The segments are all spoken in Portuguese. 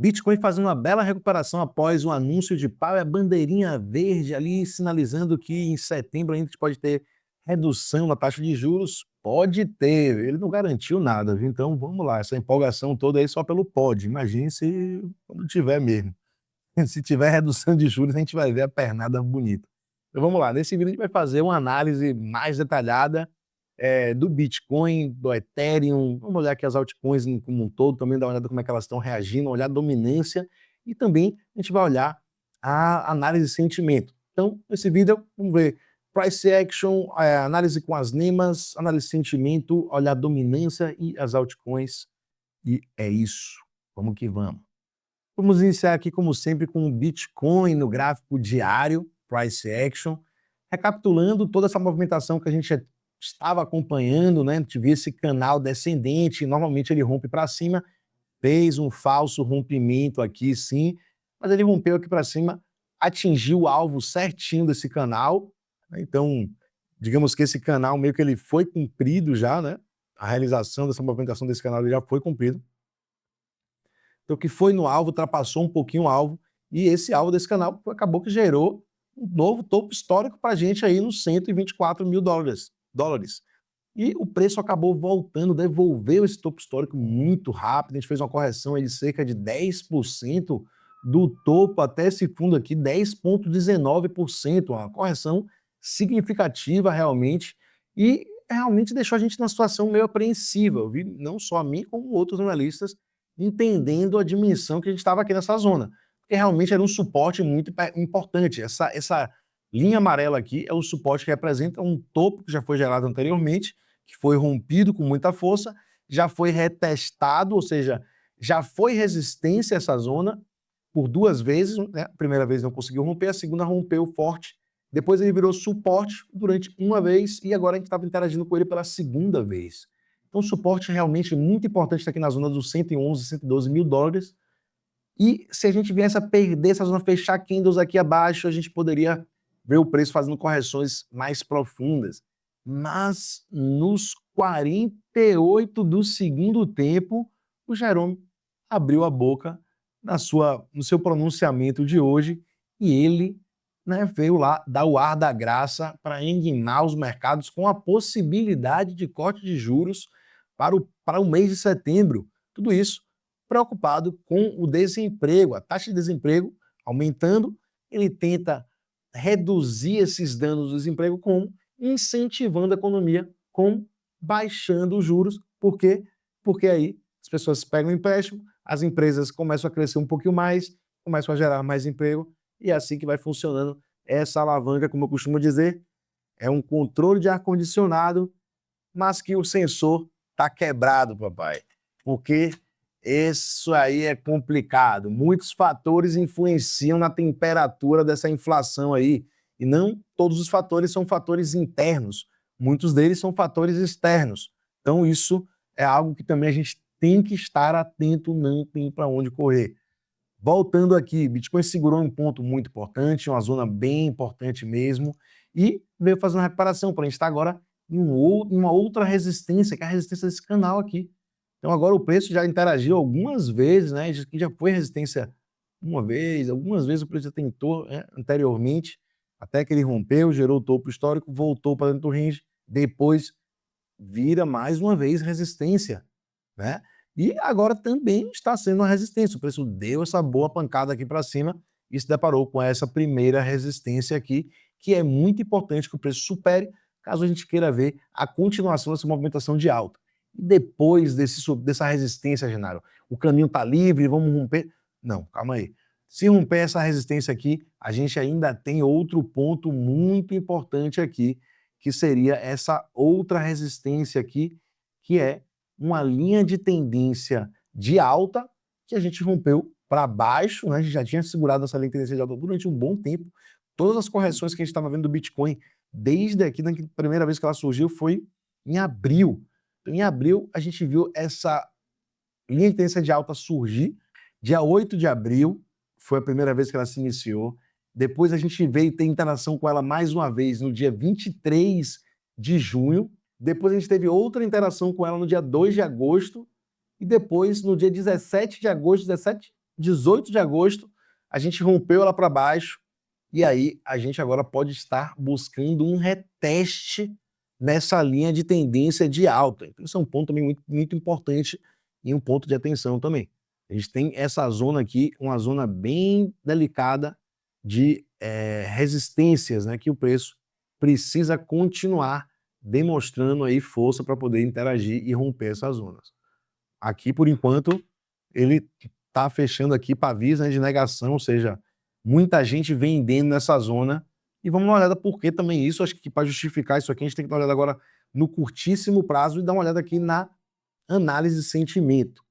Bitcoin fazendo uma bela recuperação após um anúncio de pau e a bandeirinha verde ali sinalizando que em setembro ainda a gente pode ter redução na taxa de juros. Pode ter, ele não garantiu nada, viu? Então vamos lá, essa empolgação toda aí só pelo pode. Imagine se quando tiver mesmo. Se tiver redução de juros, a gente vai ver a pernada bonita. Então vamos lá, nesse vídeo a gente vai fazer uma análise mais detalhada do Bitcoin, do Ethereum, vamos olhar aqui as altcoins como um todo, também dar uma olhada como é que elas estão reagindo, olhar a dominância e também a gente vai olhar a análise de sentimento. Então, nesse vídeo, vamos ver price action, análise com as NEMAs, análise de sentimento, olhar a dominância e as altcoins. E é isso. Vamos que vamos. Vamos iniciar aqui, como sempre, com o Bitcoin no gráfico diário, price action, recapitulando toda essa movimentação que a gente estava acompanhando, né? A gente viu esse canal descendente, normalmente ele rompe para cima, fez um falso rompimento aqui, sim, mas ele rompeu aqui para cima, atingiu o alvo certinho desse canal, né? Então, digamos que esse canal meio que ele foi cumprido já, né? A realização dessa movimentação desse canal já foi cumprido. Então, o que foi no alvo ultrapassou um pouquinho o alvo, e esse alvo desse canal acabou que gerou um novo topo histórico para a gente aí nos 124 mil dólares. E o preço acabou voltando, devolveu esse topo histórico muito rápido, a gente fez uma correção aí de cerca de 10% do topo até esse fundo aqui, 10,19%, uma correção significativa realmente, e realmente deixou a gente numa situação meio apreensiva, eu vi não só a mim, como outros analistas, entendendo a dimensão que a gente estava aqui nessa zona, porque realmente era um suporte muito importante. Essa linha amarela aqui é o suporte que representa um topo que já foi gerado anteriormente, que foi rompido com muita força, já foi retestado, ou seja, já foi resistência a essa zona por duas vezes, né? A primeira vez não conseguiu romper, a segunda rompeu forte, depois ele virou suporte durante uma vez e agora a gente estava interagindo com ele pela segunda vez. Então, suporte realmente muito importante aqui na zona dos 111, 112 mil dólares. E se a gente viesse a perder essa zona, fechar candles aqui abaixo, a gente poderia ver o preço fazendo correções mais profundas. Mas nos 48 do segundo tempo, o Jerome abriu a boca no seu pronunciamento de hoje e ele, né, veio lá dar o ar da graça para enganar os mercados com a possibilidade de corte de juros para o mês de setembro. Tudo isso preocupado com o desemprego, a taxa de desemprego aumentando, ele tenta reduzir esses danos do desemprego com incentivando a economia, com baixando os juros. Por quê? Porque aí as pessoas pegam empréstimo, as empresas começam a crescer um pouquinho mais, começam a gerar mais emprego, e é assim que vai funcionando essa alavanca, como eu costumo dizer, é um controle de ar-condicionado, mas que o sensor está quebrado, papai. Porque isso aí é complicado. Muitos fatores influenciam na temperatura dessa inflação aí. E não todos os fatores são fatores internos. Muitos deles são fatores externos. Então isso é algo que também a gente tem que estar atento, não tem para onde correr. Voltando aqui, Bitcoin segurou um ponto muito importante, uma zona bem importante mesmo, e veio fazer uma reparação, para a gente estar agora em uma outra resistência, que é a resistência desse canal aqui. Então agora o preço já interagiu algumas vezes, né? Já foi resistência uma vez, algumas vezes o preço já tentou, né, anteriormente, até que ele rompeu, gerou o topo histórico, voltou para dentro do range, depois vira mais uma vez resistência, né? E agora também está sendo uma resistência. O preço deu essa boa pancada aqui para cima e se deparou com essa primeira resistência aqui, que é muito importante que o preço supere, caso a gente queira ver a continuação dessa movimentação de alta. E depois dessa resistência, Genaro, o caminho está livre, vamos romper? Não, calma aí. Se romper essa resistência aqui, a gente ainda tem outro ponto muito importante aqui, que seria essa outra resistência aqui, que é uma linha de tendência de alta que a gente rompeu para baixo, né? A gente já tinha segurado essa linha de tendência de alta durante um bom tempo. Todas as correções que a gente estava vendo do Bitcoin, desde aqui, da primeira vez que ela surgiu, foi em abril. Em abril, a gente viu essa linha de tendência de alta surgir. Dia 8 de abril foi a primeira vez que ela se iniciou. Depois a gente veio ter interação com ela mais uma vez no dia 23 de junho. Depois a gente teve outra interação com ela no dia 2 de agosto. E depois, no dia 17 de agosto, 18 de agosto, a gente rompeu ela para baixo, e aí a gente agora pode estar buscando um reteste nessa linha de tendência de alta. Então isso é um ponto também muito importante e um ponto de atenção também. A gente tem essa zona aqui, uma zona bem delicada de resistências, né, que o preço precisa continuar demonstrando aí força para poder interagir e romper essas zonas. Aqui, por enquanto, ele está fechando aqui pavis, né, de negação, ou seja, muita gente vendendo nessa zona. E vamos dar uma olhada por que também isso. Acho que para justificar isso aqui, a gente tem que dar uma olhada agora no curtíssimo prazo e dar uma olhada aqui na análise de sentimento.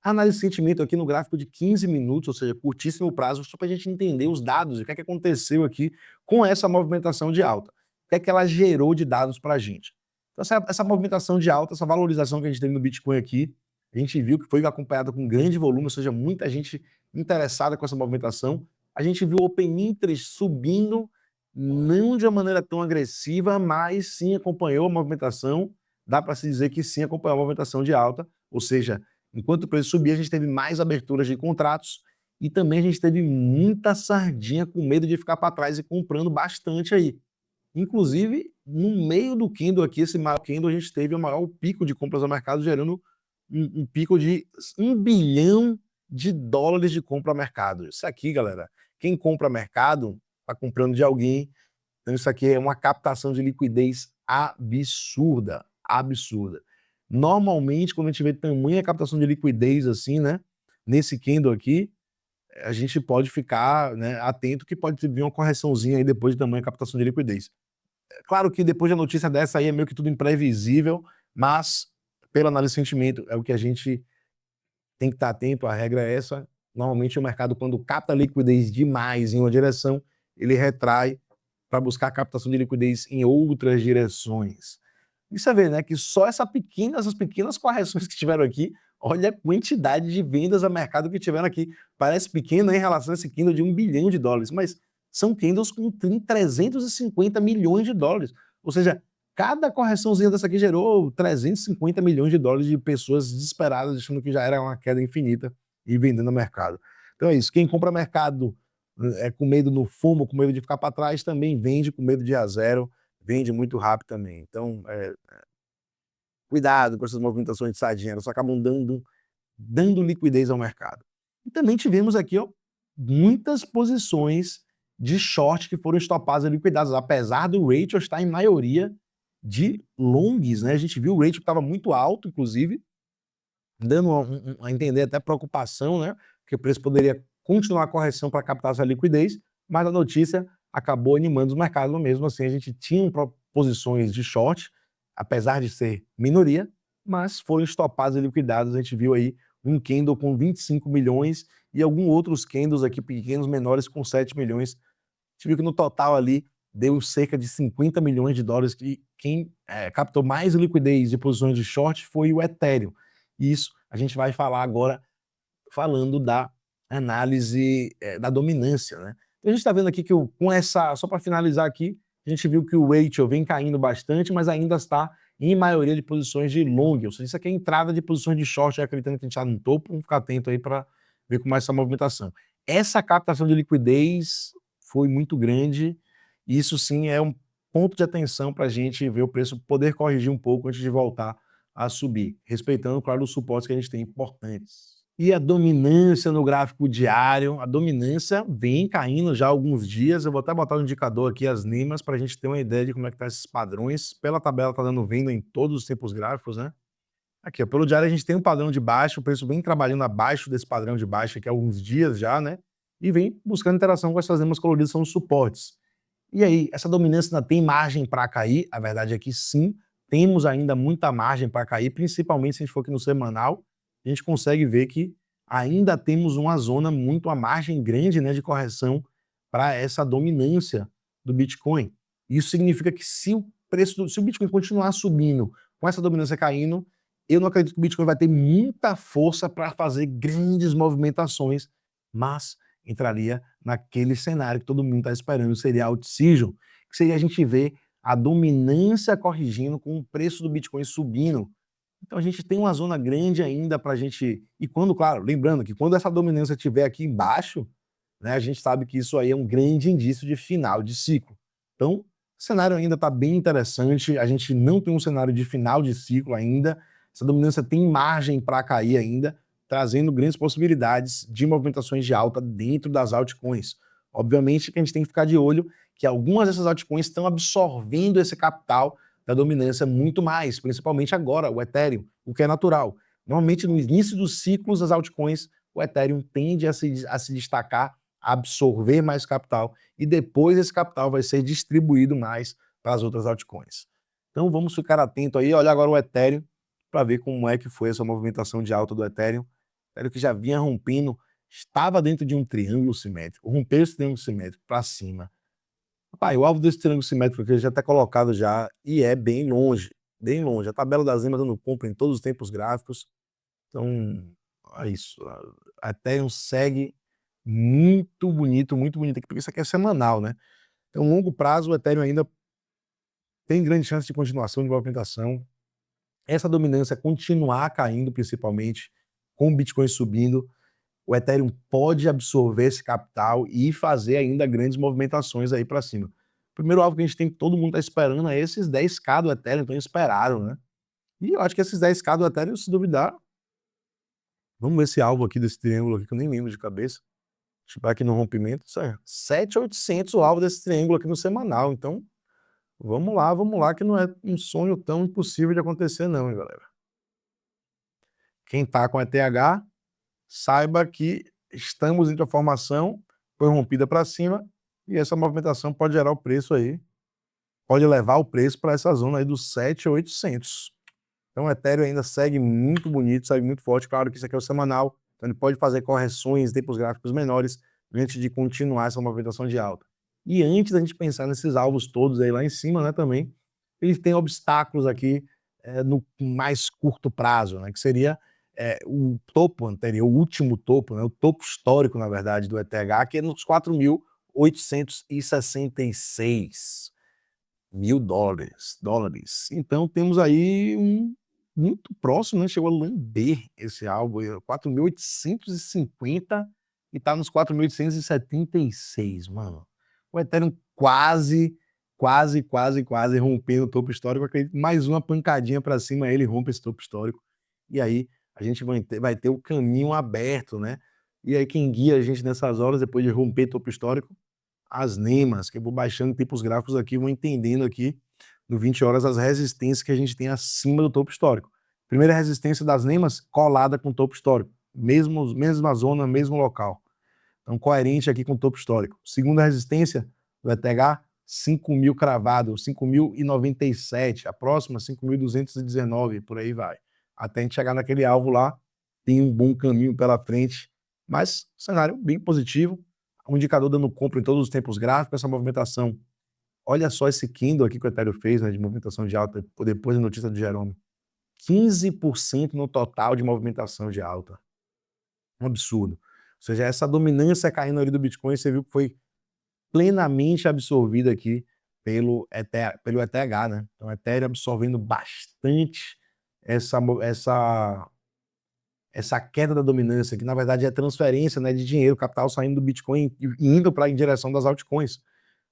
A análise de sentimento aqui no gráfico de 15 minutos, ou seja, curtíssimo prazo, só para a gente entender os dados, o que é que aconteceu aqui com essa movimentação de alta. O que é que ela gerou de dados para a gente. Então, essa movimentação de alta, essa valorização que a gente teve no Bitcoin aqui, a gente viu que foi acompanhada com grande volume, ou seja, muita gente interessada com essa movimentação. A gente viu o Open Interest subindo, não de uma maneira tão agressiva, mas sim acompanhou a movimentação. Dá para se dizer que sim acompanhou a movimentação de alta, ou seja, enquanto o preço subia, a gente teve mais aberturas de contratos e também a gente teve muita sardinha com medo de ficar para trás e comprando bastante aí. Inclusive, no meio do candle aqui, esse maior candle, a gente teve o maior pico de compras ao mercado, gerando um pico de $1 bilhão de compra ao mercado. Isso aqui, galera, quem compra mercado, está comprando de alguém. Então isso aqui é uma captação de liquidez absurda, absurda. Normalmente, quando a gente vê tamanha captação de liquidez assim, né, nesse candle aqui, a gente pode ficar, né, atento que pode vir uma correçãozinha aí depois de tamanha captação de liquidez. Claro que depois de a notícia dessa aí é meio que tudo imprevisível, mas pela análise de sentimento é o que a gente tem que estar atento, a regra é essa. Normalmente o mercado, quando capta liquidez demais em uma direção, ele retrai para buscar captação de liquidez em outras direções. E você vê, né, que só essas pequenas correções que tiveram aqui, olha a quantidade de vendas a mercado que tiveram aqui. Parece pequeno em relação a esse candle de $1 bilhão, mas são candles com 350 milhões de dólares. Ou seja, cada correçãozinha dessa aqui gerou 350 milhões de dólares de pessoas desesperadas, achando que já era uma queda infinita e vendendo no mercado. Então é isso, quem compra mercado com medo no fumo, com medo de ficar para trás, também vende com medo de ir a zero, vende muito rápido também. Então, cuidado com essas movimentações de sardinha, elas só acabam dando liquidez ao mercado. E também tivemos aqui, ó, muitas posições de short que foram estopadas e liquidadas, apesar do ratio estar em maioria de longs, né? A gente viu o ratio que estava muito alto, inclusive, dando a entender até preocupação, né? Que o preço poderia continuar a correção para captar essa liquidez, mas a notícia acabou animando os mercados, mesmo assim a gente tinha posições de short, apesar de ser minoria, mas foram estopadas e liquidadas. A gente viu aí um candle com 25 milhões e alguns outros candles aqui pequenos, menores, com 7 milhões. A gente viu que no total ali deu cerca de 50 milhões de dólares, e quem captou mais liquidez de posições de short foi o Ethereum. Isso a gente vai falar agora, falando da análise da dominância, né? Então a gente está vendo aqui que com essa, só para finalizar aqui, a gente viu que o ratio vem caindo bastante, mas ainda está em maioria de posições de long, ou seja, isso aqui é a entrada de posições de short, acreditando que a gente está no topo, vamos ficar atento aí para ver como é essa movimentação. Essa captação de liquidez foi muito grande, e isso sim é um ponto de atenção para a gente ver o preço poder corrigir um pouco antes de voltar a subir, respeitando, claro, os suportes que a gente tem importantes. E a dominância no gráfico diário, a dominância vem caindo já há alguns dias. Eu vou até botar o indicador aqui, as NIMAs, para a gente ter uma ideia de como é que tá esses padrões. Pela tabela está dando venda em todos os tempos gráficos, né? Aqui, ó, pelo diário a gente tem um padrão de baixa, o preço vem trabalhando abaixo desse padrão de baixa aqui há alguns dias já, né? E vem buscando interação com essas NIMAs coloridas, são os suportes. E aí, essa dominância ainda tem margem para cair? A verdade é que sim, temos ainda muita margem para cair, principalmente se a gente for aqui no semanal, a gente consegue ver que ainda temos uma zona uma margem grande, né, de correção para essa dominância do Bitcoin. Isso significa que se o Bitcoin continuar subindo com essa dominância caindo, eu não acredito que o Bitcoin vai ter muita força para fazer grandes movimentações, mas entraria naquele cenário que todo mundo está esperando, seria out-season, que seria a gente ver a dominância corrigindo com o preço do Bitcoin subindo. Então a gente tem uma zona grande ainda para a gente e quando, claro, lembrando que quando essa dominância estiver aqui embaixo, né, a gente sabe que isso aí é um grande indício de final de ciclo. Então, o cenário ainda está bem interessante, a gente não tem um cenário de final de ciclo ainda, essa dominância tem margem para cair ainda, trazendo grandes possibilidades de movimentações de alta dentro das altcoins. Obviamente que a gente tem que ficar de olho que algumas dessas altcoins estão absorvendo esse capital da dominância muito mais, principalmente agora, o Ethereum, o que é natural. Normalmente, no início dos ciclos das altcoins, o Ethereum tende a se destacar, a absorver mais capital, e depois esse capital vai ser distribuído mais para as outras altcoins. Então vamos ficar atento aí, olha agora o Ethereum, para ver como é que foi essa movimentação de alta do Ethereum. O Ethereum que já vinha rompendo, estava dentro de um triângulo simétrico, rompeu esse triângulo simétrico para cima. Pai, o alvo desse triângulo simétrico aqui já está colocado já e é bem longe, bem longe. A tabela das EMA dando compra em todos os tempos gráficos. Então, é isso. A Ethereum segue muito bonito aqui, porque isso aqui é semanal, né? Então, longo prazo, o Ethereum ainda tem grande chance de continuação de movimentação. Essa dominância continuar caindo, principalmente, com o Bitcoin subindo, o Ethereum pode absorver esse capital e fazer ainda grandes movimentações aí para cima. O primeiro alvo que a gente tem, que todo mundo está esperando, é esses 10k do Ethereum, então esperaram, né? E eu acho que esses 10k do Ethereum, se duvidar, vamos ver esse alvo aqui desse triângulo aqui, que eu nem lembro de cabeça. Deixa eu ver aqui no rompimento, isso é 7.800 o alvo desse triângulo aqui no semanal, então vamos lá, que não é um sonho tão impossível de acontecer não, hein, galera. Quem tá com ETH, saiba que estamos em formação, foi rompida para cima, e essa movimentação pode gerar o preço aí, pode levar o preço para essa zona aí dos 7.800. Então o Ethereum ainda segue muito bonito, segue muito forte, claro que isso aqui é o semanal, então ele pode fazer correções em tempos gráficos menores antes de continuar essa movimentação de alta. E antes da gente pensar nesses alvos todos aí lá em cima, né, também, eles têm obstáculos aqui no mais curto prazo, né, que seria o topo anterior, o último topo, né, o topo histórico, na verdade, do ETH, que é nos 4.866 mil dólares. Então temos aí muito próximo, né? Chegou a lamber esse alvo, 4.850 e tá nos 4.876, mano. O Ethereum quase rompendo o topo histórico. Acredito, mais uma pancadinha para cima, ele rompe esse topo histórico. E aí a gente vai ter o caminho aberto, né? E aí quem guia a gente nessas horas, depois de romper topo histórico, as NEMAs, que eu vou baixando tipos gráficos aqui, vou entendendo aqui no 20 horas as resistências que a gente tem acima do topo histórico. Primeira resistência das NEMAs colada com o topo histórico, mesma zona, mesmo local. Então coerente aqui com o topo histórico. Segunda resistência do ETH, 5.000 cravado, 5.097, a próxima 5.219, por aí vai. Até a gente chegar naquele alvo lá, tem um bom caminho pela frente, mas cenário bem positivo, um indicador dando compra em todos os tempos gráficos, essa movimentação. Olha só esse candle aqui que o Ethereum fez, né, de movimentação de alta, depois da notícia do Jerome. 15% no total de movimentação de alta. Um absurdo. Ou seja, essa dominância caindo ali do Bitcoin, você viu que foi plenamente absorvida aqui pelo ETH, né? Então, o Ethereum absorvendo bastante essa queda da dominância, que na verdade é transferência, né, de dinheiro, capital saindo do Bitcoin e indo em direção das altcoins.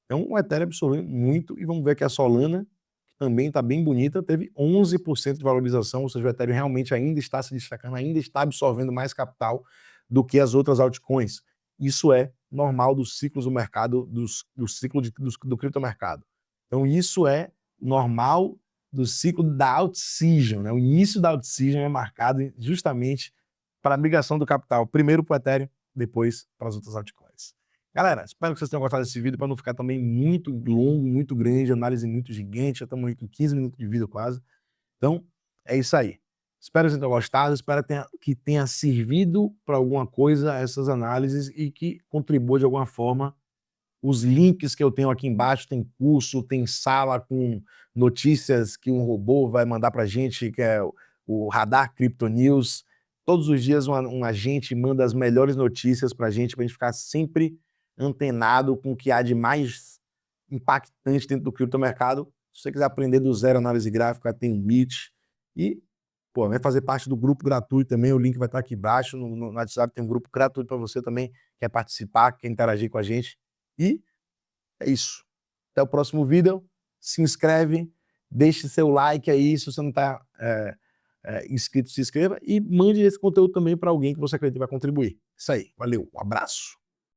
Então o Ethereum absorveu muito, e vamos ver que a Solana, que também está bem bonita, teve 11% de valorização, ou seja, o Ethereum realmente ainda está se destacando, ainda está absorvendo mais capital do que as outras altcoins. Isso é normal dos ciclos do mercado, do ciclo do criptomercado. Então isso é normal do ciclo da out-season, né? O início da out-season é marcado justamente para a migração do capital, primeiro para o Ethereum, depois para as outras altcoins. Galera, espero que vocês tenham gostado desse vídeo, para não ficar também muito longo, muito grande, análise muito gigante, já estamos com 15 minutos de vídeo quase. Então, é isso aí. Espero que vocês tenham gostado, espero que tenha servido para alguma coisa essas análises e que contribua de alguma forma. Os links que eu tenho aqui embaixo, tem curso, tem sala com notícias que um robô vai mandar para a gente, que é o Radar Crypto News. Todos os dias um agente manda as melhores notícias para a gente ficar sempre antenado com o que há de mais impactante dentro do criptomercado. Se você quiser aprender do zero análise gráfica, tem o Meet. E pô, vai fazer parte do grupo gratuito também, o link vai estar aqui embaixo, no WhatsApp tem um grupo gratuito para você também, quer participar, quer interagir com a gente. E é isso. Até o próximo vídeo, se inscreve, deixe seu like aí, se você não está inscrito, se inscreva e mande esse conteúdo também para alguém que você acredita que vai contribuir. Isso aí, valeu, um abraço.